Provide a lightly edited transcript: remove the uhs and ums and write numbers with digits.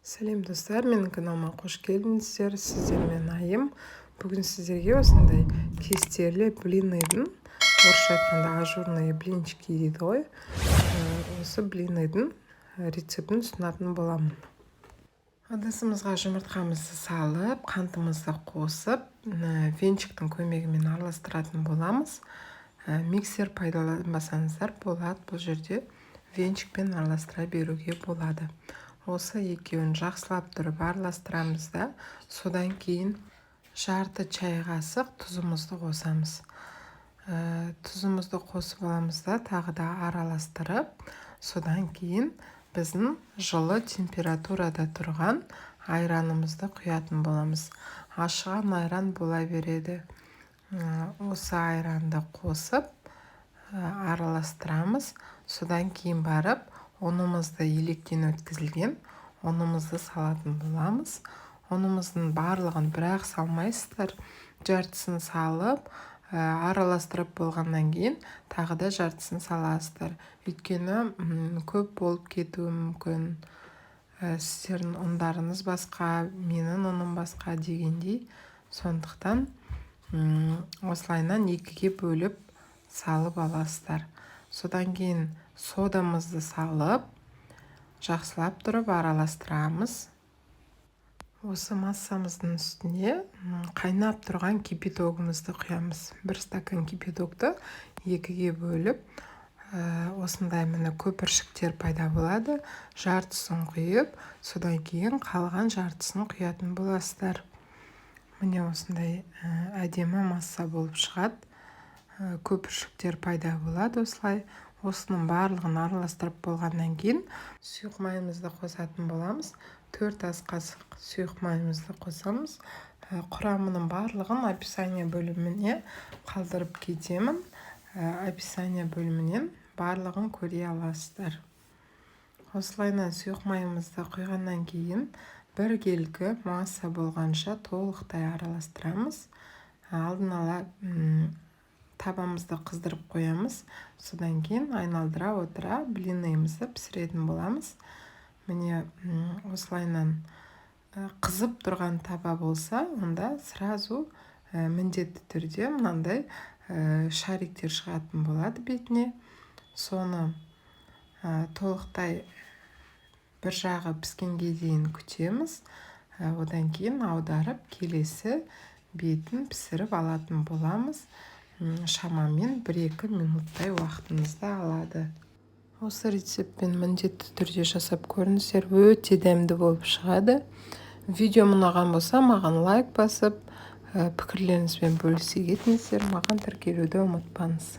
Сәлем достар, менің каналыма қош келдіңіздер. Сіздермен Айым. Бүгін сіздерге осындай кестерлі блинныйдың, орысша айтқанда ажурные блинчики дейді ғой. Осы блинныйдың рецептін ұсынатын боламын. Ыдысымызға жұмыртқамызды салып, қантымызды қосып, венчиктің көмегімен араластыратын боламыз. Миксер пайдаланбасаңыздар болады, бұл жерде венчикпен араластыра беруге болады. Осы екеуін жақсылап тұрып араластырамыз да, содан кейін жарты чай қасық тұзымызды қосамыз. Тұзымызды қосып аламыз да, тағы да араластырып, содан кейін біздің жылы температурада тұрған айранымызды құятын боламыз. Ашыған айран бола береді. Осы айранды қосып араластырамыз. Содан кейін барып, ұнымызды електен өткізілген ұнымызды салатын боламыз. Ұнымыздың барлығын бірақ салмайсыздар. Жартысын салып, араластырып болғаннан кейін тағы да жартысын саласыздар. Өйткені көп болып кетуі мүмкін. Сіздердің ұндарыңыз басқа, менің ұным басқа дегендей. Сондықтан осылайынан екіге бөліп салып аласыздар. Содан кейін содамызды салып, жақсылап тұрып араластырамыз. Осы массамыздың үстіне қайнап тұрған кипятогымызды құямыз. Бір стакан кипятокты екіге бөліп, осындай міне көпіршіктер пайда болады. Жартысын құйып, содан кейін қалған жартысын құятын боласыздар. Міне осындай әдемі масса болып шығады. Көпіршіктер пайда болады осылай. Осының барлығын араластырып болғаннан кейін сұйық майымызды қосатын боламыз. 4 ас қасық сұйық майымызды қосамыз. Құрамының барлығын описание бөліміне қалдырып кетемін. Описание бөлімінен барлығын көре аласыздар. Осылайынан сұйық майымызды құйғаннан кейін бір келкі масса болғанша толықтай араластырамыз. Алдын ала табамызды қыздырып қоямыз. Содан кейін айналдыра отыра блинныйымызды пісіретін боламыз. Міне осылайынан қызып тұрған таба болса, онда сразу міндетті түрде мынандай шариктер шығатын болады бетіне. Соны толықтай бір жағы піскенге дейін күтеміз. Одан кейін аударып келесі бетін пісіріп алатын боламыз. Шамамен 1-2 минуттай уақытымызды алады. Осы рецептпен міндетті түрде жасап көріңіздер, өте дәмді болып шығады. Видео ұнаған болса, маған лайк басып, пікірлеріңізбен бөлісе кетіңіздер, маған тіркелуді ұмытпаңыз.